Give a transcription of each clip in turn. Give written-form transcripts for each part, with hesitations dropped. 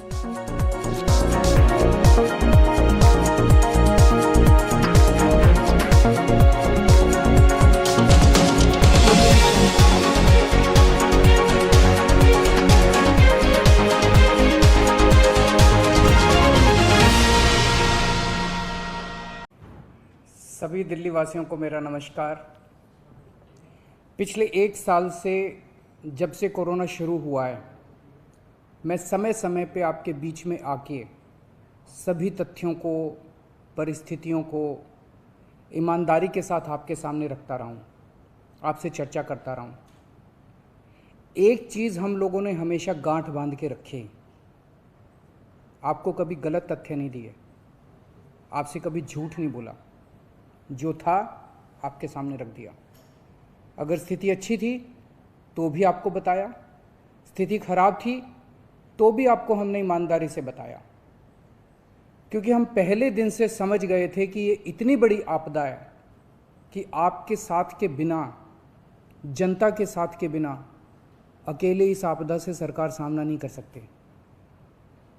सभी दिल्ली वासियों को मेरा नमस्कार। पिछले 1 साल से जब से कोरोना शुरू हुआ है, मैं समय समय पे आपके बीच में आके सभी तथ्यों को, परिस्थितियों को ईमानदारी के साथ आपके सामने रखता रहा हूँ, आपसे चर्चा करता रहा हूँ। एक चीज़ हम लोगों ने हमेशा गांठ बांध के रखी, आपको कभी गलत तथ्य नहीं दिए, आपसे कभी झूठ नहीं बोला, जो था आपके सामने रख दिया। अगर स्थिति अच्छी थी तो भी आपको बताया, स्थिति खराब थी तो भी आपको हमने ईमानदारी से बताया, क्योंकि हम पहले दिन से समझ गए थे कि ये इतनी बड़ी आपदा है कि आपके साथ के बिना, जनता के साथ के बिना अकेले इस आपदा से सरकार सामना नहीं कर सकती।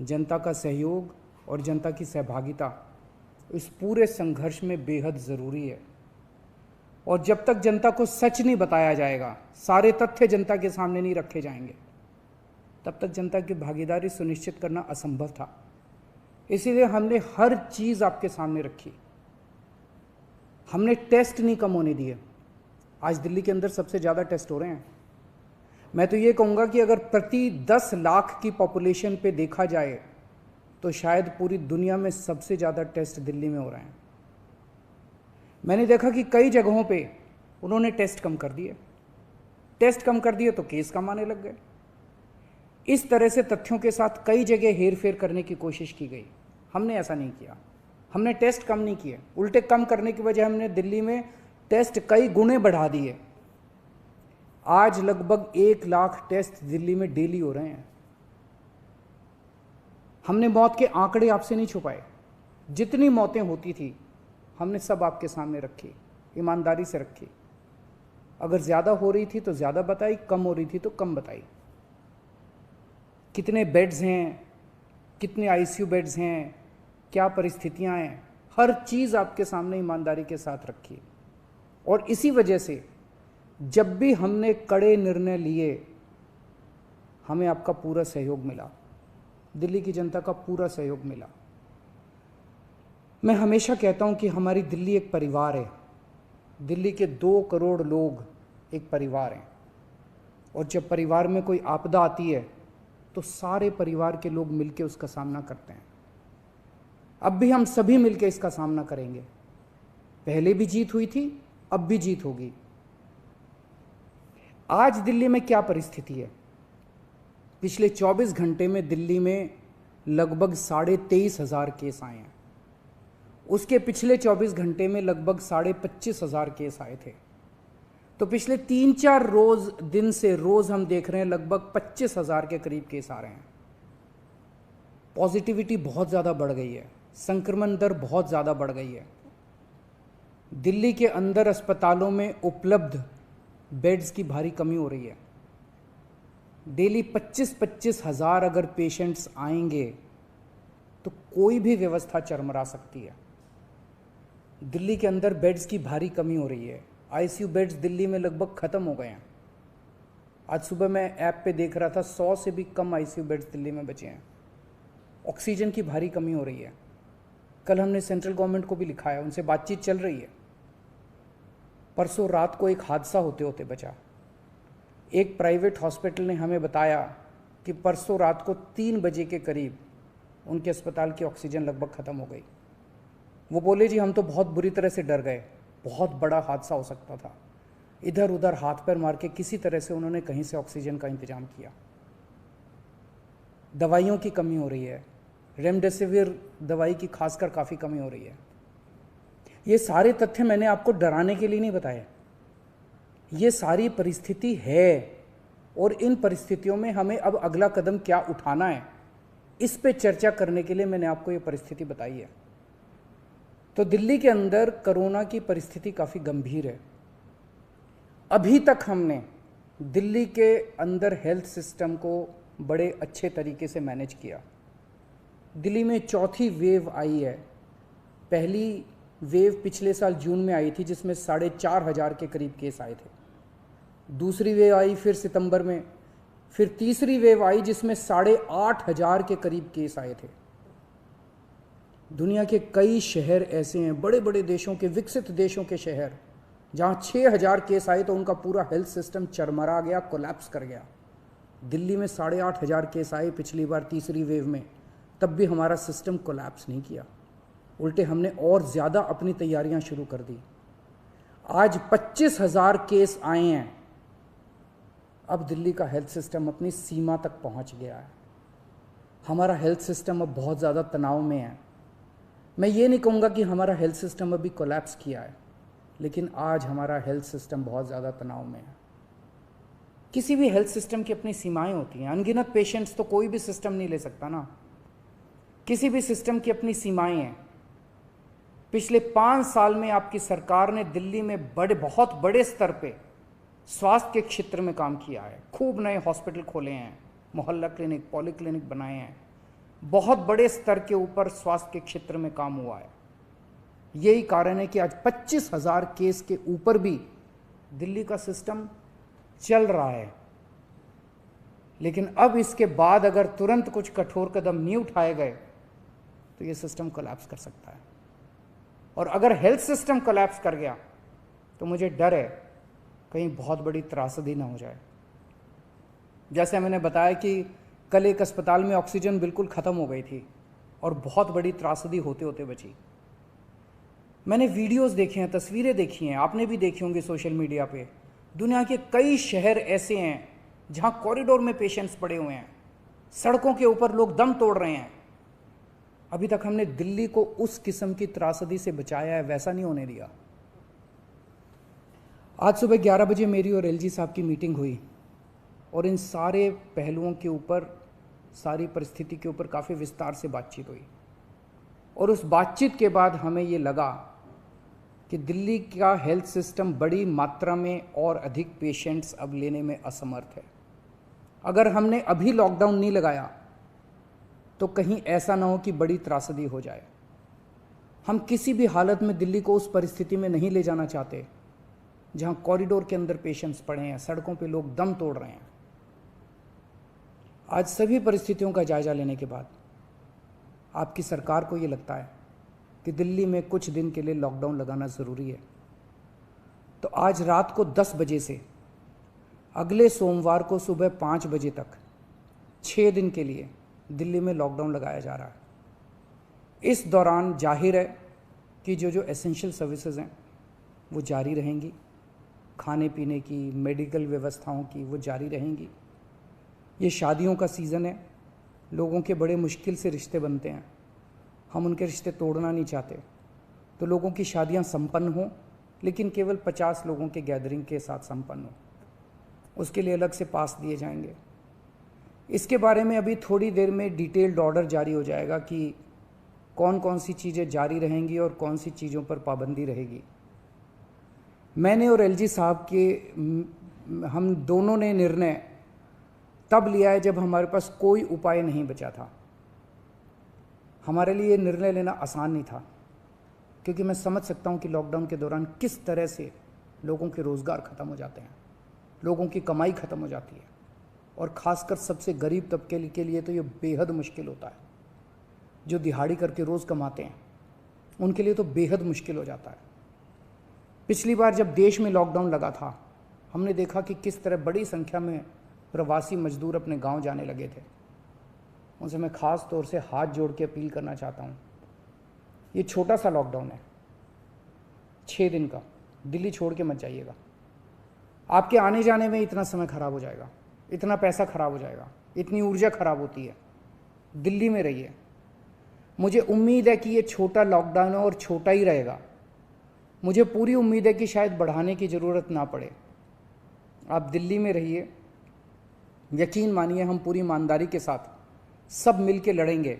जनता का सहयोग और जनता की सहभागिता इस पूरे संघर्ष में बेहद ज़रूरी है। और जब तक जनता को सच नहीं बताया जाएगा, सारे तथ्य जनता के सामने नहीं रखे जाएंगे, तब तक जनता की भागीदारी सुनिश्चित करना असंभव था। इसीलिए हमने हर चीज़ आपके सामने रखी। हमने टेस्ट नहीं कम होने दिए। आज दिल्ली के अंदर सबसे ज़्यादा टेस्ट हो रहे हैं। मैं तो ये कहूँगा कि अगर प्रति 10 लाख की पॉपुलेशन पे देखा जाए तो शायद पूरी दुनिया में सबसे ज़्यादा टेस्ट दिल्ली में हो रहे हैं। मैंने देखा कि कई जगहों पे उन्होंने टेस्ट कम कर दिए। टेस्ट कम कर दिए तो केस कम आने लग गए। इस तरह से तथ्यों के साथ कई जगह हेरफेर करने की कोशिश की गई। हमने ऐसा नहीं किया। हमने टेस्ट कम नहीं किए, उल्टे कम करने की वजह हमने दिल्ली में टेस्ट कई गुने बढ़ा दिए। आज लगभग 1 लाख टेस्ट दिल्ली में डेली हो रहे हैं। हमने मौत के आंकड़े आपसे नहीं छुपाए। जितनी मौतें होती थी हमने सब आपके सामने रखी, ईमानदारी से रखी। अगर ज़्यादा हो रही थी तो ज़्यादा बताई, कम हो रही थी तो कम बताई। कितने बेड्स हैं, कितने आईसीयू बेड्स हैं, क्या परिस्थितियां हैं, हर चीज़ आपके सामने ईमानदारी के साथ रखी। और इसी वजह से जब भी हमने कड़े निर्णय लिए, हमें आपका पूरा सहयोग मिला, दिल्ली की जनता का पूरा सहयोग मिला। मैं हमेशा कहता हूं कि हमारी दिल्ली एक परिवार है। दिल्ली के 2 करोड़ लोग एक परिवार हैं, और जब परिवार में कोई आपदा आती है तो सारे परिवार के लोग मिलकर उसका सामना करते हैं। अब भी हम सभी मिलकर इसका सामना करेंगे। पहले भी जीत हुई थी, अब भी जीत होगी। आज दिल्ली में क्या परिस्थिति है? पिछले 24 घंटे में दिल्ली में लगभग 23,500 केस आए हैं। उसके पिछले 24 घंटे में लगभग 25,500 केस आए थे। तो पिछले 3-4 दिन से रोज हम देख रहे हैं लगभग 25,000 के करीब केस आ रहे हैं। पॉजिटिविटी बहुत ज़्यादा बढ़ गई है, संक्रमण दर बहुत ज़्यादा बढ़ गई है। दिल्ली के अंदर अस्पतालों में उपलब्ध बेड्स की भारी कमी हो रही है। डेली 25-25 हज़ार अगर पेशेंट्स आएंगे तो कोई भी व्यवस्था चरमरा सकती है। दिल्ली के अंदर बेड्स की भारी कमी हो रही है। आईसीयू बेड्स दिल्ली में लगभग ख़त्म हो गए हैं। आज सुबह मैं ऐप पे देख रहा था 100 से भी कम आईसीयू बेड्स दिल्ली में बचे हैं। ऑक्सीजन की भारी कमी हो रही है। कल हमने सेंट्रल गवर्नमेंट को भी लिखा है, उनसे बातचीत चल रही है। परसों रात को एक हादसा होते होते बचा। एक प्राइवेट हॉस्पिटल ने हमें बताया कि परसों रात को 3 बजे के करीब उनके अस्पताल की ऑक्सीजन लगभग ख़त्म हो गई। वो बोले जी हम तो बहुत बुरी तरह से डर गए, बहुत बड़ा हादसा हो सकता था। इधर उधर हाथ पैर मार के किसी तरह से उन्होंने कहीं से ऑक्सीजन का इंतजाम किया। दवाइयों की कमी हो रही है, रेमडेसिविर दवाई की खासकर काफ़ी कमी हो रही है। ये सारे तथ्य मैंने आपको डराने के लिए नहीं बताए। ये सारी परिस्थिति है और इन परिस्थितियों में हमें अब अगला कदम क्या उठाना है, इस पे चर्चा करने के लिए मैंने आपको ये परिस्थिति बताई है। तो दिल्ली के अंदर कोरोना की परिस्थिति काफ़ी गंभीर है। अभी तक हमने दिल्ली के अंदर हेल्थ सिस्टम को बड़े अच्छे तरीके से मैनेज किया। दिल्ली में चौथी वेव आई है। पहली वेव पिछले साल जून में आई थी जिसमें 4,500 के करीब केस आए थे। दूसरी वेव आई फिर सितंबर में, फिर तीसरी वेव आई जिसमें 8,500 के करीब केस आए थे। दुनिया के कई शहर ऐसे हैं, बड़े बड़े देशों के, विकसित देशों के शहर, जहाँ 6,000 केस आए तो उनका पूरा हेल्थ सिस्टम चरमरा गया, कोलैप्स कर गया। दिल्ली में 8,500 केस आए पिछली बार तीसरी वेव में, तब भी हमारा सिस्टम कोलैप्स नहीं किया, उल्टे हमने और ज़्यादा अपनी तैयारियां शुरू कर दी। आज 25,000 केस आए हैं। अब दिल्ली का हेल्थ सिस्टम अपनी सीमा तक पहुंच गया है। हमारा हेल्थ सिस्टम अब बहुत ज़्यादा तनाव में है। मैं ये नहीं कहूँगा कि हमारा हेल्थ सिस्टम अभी कोलैप्स किया है, लेकिन आज हमारा हेल्थ सिस्टम बहुत ज़्यादा तनाव में है। किसी भी हेल्थ सिस्टम की अपनी सीमाएं होती हैं। अनगिनत पेशेंट्स तो कोई भी सिस्टम नहीं ले सकता ना। किसी भी सिस्टम की अपनी सीमाएं हैं। पिछले 5 साल में आपकी सरकार ने दिल्ली में बहुत बड़े स्तर पे स्वास्थ्य के क्षेत्र में काम किया है। खूब नए हॉस्पिटल खोले हैं, मोहल्ला क्लिनिक, पॉलीक्लिनिक बनाए हैं। बहुत बड़े स्तर के ऊपर स्वास्थ्य के क्षेत्र में काम हुआ है। यही कारण है कि आज 25,000 केस के ऊपर भी दिल्ली का सिस्टम चल रहा है। लेकिन अब इसके बाद अगर तुरंत कुछ कठोर कदम नहीं उठाए गए तो ये सिस्टम कोलैप्स कर सकता है। और अगर हेल्थ सिस्टम कोलैप्स कर गया तो मुझे डर है कहीं बहुत बड़ी त्रासदी ना हो जाए। जैसे मैंने बताया कि कल एक अस्पताल में ऑक्सीजन बिल्कुल ख़त्म हो गई थी और बहुत बड़ी त्रासदी होते होते बची। मैंने वीडियोस देखे हैं, तस्वीरें देखी हैं, आपने भी देखी होंगी सोशल मीडिया पे। दुनिया के कई शहर ऐसे हैं जहां कॉरिडोर में पेशेंट्स पड़े हुए हैं, सड़कों के ऊपर लोग दम तोड़ रहे हैं। अभी तक हमने दिल्ली को उस किस्म की त्रासदी से बचाया है, वैसा नहीं होने दिया। आज सुबह 11 बजे मेरी और एलजी साहब की मीटिंग हुई और इन सारे पहलुओं के ऊपर, सारी परिस्थिति के ऊपर काफ़ी विस्तार से बातचीत हुई। और उस बातचीत के बाद हमें ये लगा कि दिल्ली का हेल्थ सिस्टम बड़ी मात्रा में और अधिक पेशेंट्स अब लेने में असमर्थ है। अगर हमने अभी लॉकडाउन नहीं लगाया तो कहीं ऐसा ना हो कि बड़ी त्रासदी हो जाए। हम किसी भी हालत में दिल्ली को उस परिस्थिति में नहीं ले जाना चाहते जहां कॉरिडोर के अंदर पेशेंट्स पड़े हैं, सड़कों पे लोग दम तोड़ रहे हैं। आज सभी परिस्थितियों का जायजा लेने के बाद आपकी सरकार को ये लगता है कि दिल्ली में कुछ दिन के लिए लॉकडाउन लगाना ज़रूरी है, तो आज रात को 10 बजे से अगले सोमवार को सुबह 5 बजे तक 6 दिन के लिए दिल्ली में लॉकडाउन लगाया जा रहा है। इस दौरान जाहिर है कि जो एसेंशियल सर्विसेज हैं वो जारी रहेंगी, खाने पीने की, मेडिकल व्यवस्थाओं की वो जारी रहेंगी। ये शादियों का सीज़न है, लोगों के बड़े मुश्किल से रिश्ते बनते हैं, हम उनके रिश्ते तोड़ना नहीं चाहते, तो लोगों की शादियां संपन्न हों, लेकिन केवल 50 लोगों के गैदरिंग के साथ संपन्न हो। उसके लिए अलग से पास दिए जाएंगे। इसके बारे में अभी थोड़ी देर में डिटेल्ड ऑर्डर जारी हो जाएगा कि कौन कौन सी चीज़ें जारी रहेंगी और कौन सी चीज़ों पर पाबंदी रहेगी। मैंने और एलजी साहब के हम दोनों ने निर्णय तब लिया है जब हमारे पास कोई उपाय नहीं बचा था। हमारे लिए ये निर्णय लेना आसान नहीं था, क्योंकि मैं समझ सकता हूँ कि लॉकडाउन के दौरान किस तरह से लोगों के रोज़गार ख़त्म हो जाते हैं, लोगों की कमाई ख़त्म हो जाती है, और ख़ासकर सबसे गरीब तबके के लिए तो ये बेहद मुश्किल होता है। जो दिहाड़ी करके रोज़ कमाते हैं उनके लिए तो बेहद मुश्किल हो जाता है। पिछली बार जब देश में लॉकडाउन लगा था, हमने देखा कि किस तरह बड़ी संख्या में प्रवासी मजदूर अपने गांव जाने लगे थे। उनसे मैं ख़ास तौर से हाथ जोड़ के अपील करना चाहता हूँ, ये छोटा सा लॉकडाउन है, 6 दिन का, दिल्ली छोड़ के मत जाइएगा। आपके आने जाने में इतना समय खराब हो जाएगा, इतना पैसा खराब हो जाएगा, इतनी ऊर्जा खराब होती है। दिल्ली में रहिए। मुझे उम्मीद है कि ये छोटा लॉकडाउन है और छोटा ही रहेगा। मुझे पूरी उम्मीद है कि शायद बढ़ाने की ज़रूरत ना पड़े। आप दिल्ली में रहिए। यकीन मानिए, हम पूरी ईमानदारी के साथ सब मिल के लड़ेंगे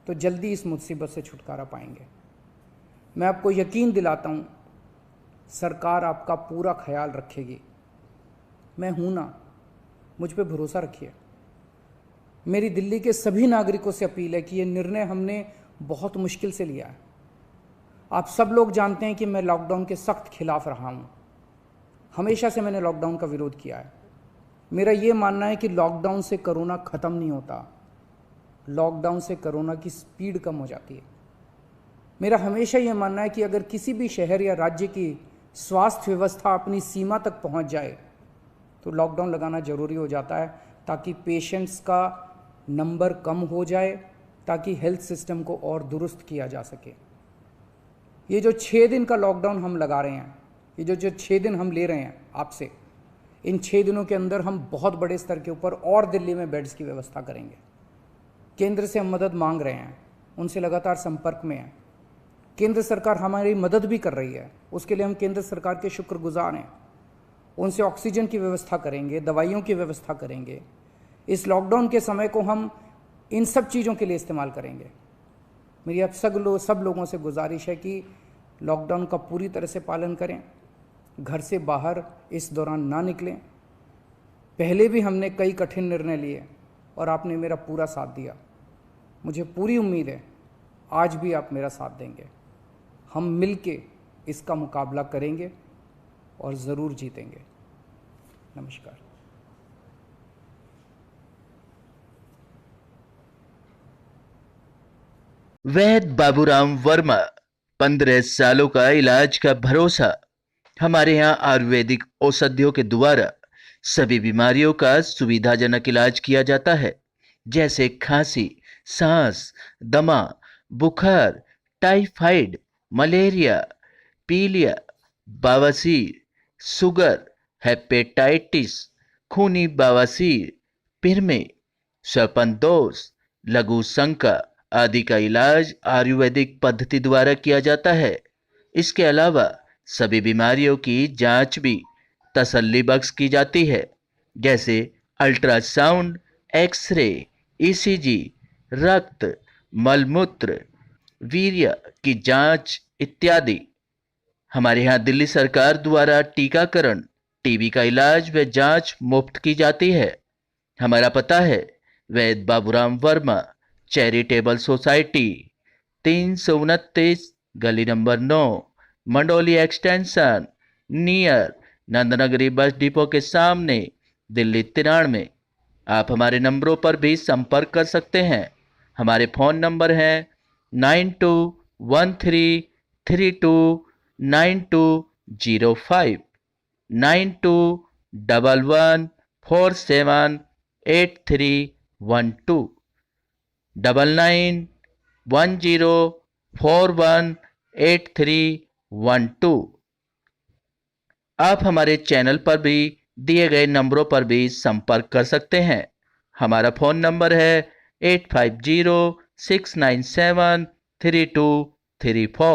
तो जल्दी इस मुसीबत से छुटकारा पाएंगे। मैं आपको यकीन दिलाता हूँ, सरकार आपका पूरा ख्याल रखेगी। मैं हूँ ना, मुझ पे भरोसा रखिए। मेरी दिल्ली के सभी नागरिकों से अपील है कि ये निर्णय हमने बहुत मुश्किल से लिया है। आप सब लोग जानते हैं कि मैं लॉकडाउन के सख्त खिलाफ रहा हूँ। हमेशा से मैंने लॉकडाउन का विरोध किया है। मेरा ये मानना है कि लॉकडाउन से कोरोना ख़त्म नहीं होता, लॉकडाउन से कोरोना की स्पीड कम हो जाती है। मेरा हमेशा ये मानना है कि अगर किसी भी शहर या राज्य की स्वास्थ्य व्यवस्था अपनी सीमा तक पहुंच जाए तो लॉकडाउन लगाना ज़रूरी हो जाता है, ताकि पेशेंट्स का नंबर कम हो जाए, ताकि हेल्थ सिस्टम को और दुरुस्त किया जा सके। ये जो 6 दिन का लॉकडाउन हम लगा रहे हैं, ये जो 6 दिन हम ले रहे हैं आपसे, इन 6 दिनों के अंदर हम बहुत बड़े स्तर के ऊपर और दिल्ली में बेड्स की व्यवस्था करेंगे। केंद्र से हम मदद मांग रहे हैं, उनसे लगातार संपर्क में हैं। केंद्र सरकार हमारी मदद भी कर रही है, उसके लिए हम केंद्र सरकार के शुक्रगुजार हैं। उनसे ऑक्सीजन की व्यवस्था करेंगे, दवाइयों की व्यवस्था करेंगे। इस लॉकडाउन के समय को हम इन सब चीज़ों के लिए इस्तेमाल करेंगे। मेरी अब सब लोगों से गुजारिश है कि लॉकडाउन का पूरी तरह से पालन करें, घर से बाहर इस दौरान ना निकलें। पहले भी हमने कई कठिन निर्णय लिए और आपने मेरा पूरा साथ दिया। मुझे पूरी उम्मीद है आज भी आप मेरा साथ देंगे। हम मिलके इसका मुकाबला करेंगे और ज़रूर जीतेंगे। नमस्कार। वैद्य बाबूराम वर्मा, 15 सालों का इलाज का भरोसा। हमारे यहाँ आयुर्वेदिक औषधियों के द्वारा सभी बीमारियों का सुविधाजनक इलाज किया जाता है, जैसे खांसी, सांस, दमा, बुखार, टाइफाइड, मलेरिया, पीलिया, बवासीर, शुगर, हेपेटाइटिस, खूनी बवासीर, पिरमे, श्वपनदोष, लघु शंका आदि का इलाज आयुर्वेदिक पद्धति द्वारा किया जाता है। इसके अलावा सभी बीमारियों की जांच भी तसल्ली बख्श की जाती है, जैसे अल्ट्रासाउंड, एक्सरे, ईसीजी, रक्त, मलमूत्र, वीर्य की जांच इत्यादि। हमारे यहाँ दिल्ली सरकार द्वारा टीकाकरण, टीबी का इलाज व जांच मुफ्त की जाती है। हमारा पता है वैद्य बाबूराम वर्मा चैरिटेबल सोसाइटी, 329 गली number 9, Mandoli extension, near Nand Nagri bus depot के सामने, दिल्ली 93। आप हमारे नंबरों पर भी संपर्क कर सकते हैं। हमारे फ़ोन नंबर हैं 9213329205, 9211478312, 9910418312। आप हमारे चैनल पर भी दिए गए नंबरों पर भी संपर्क कर सकते हैं। हमारा फ़ोन नंबर है 8506973234।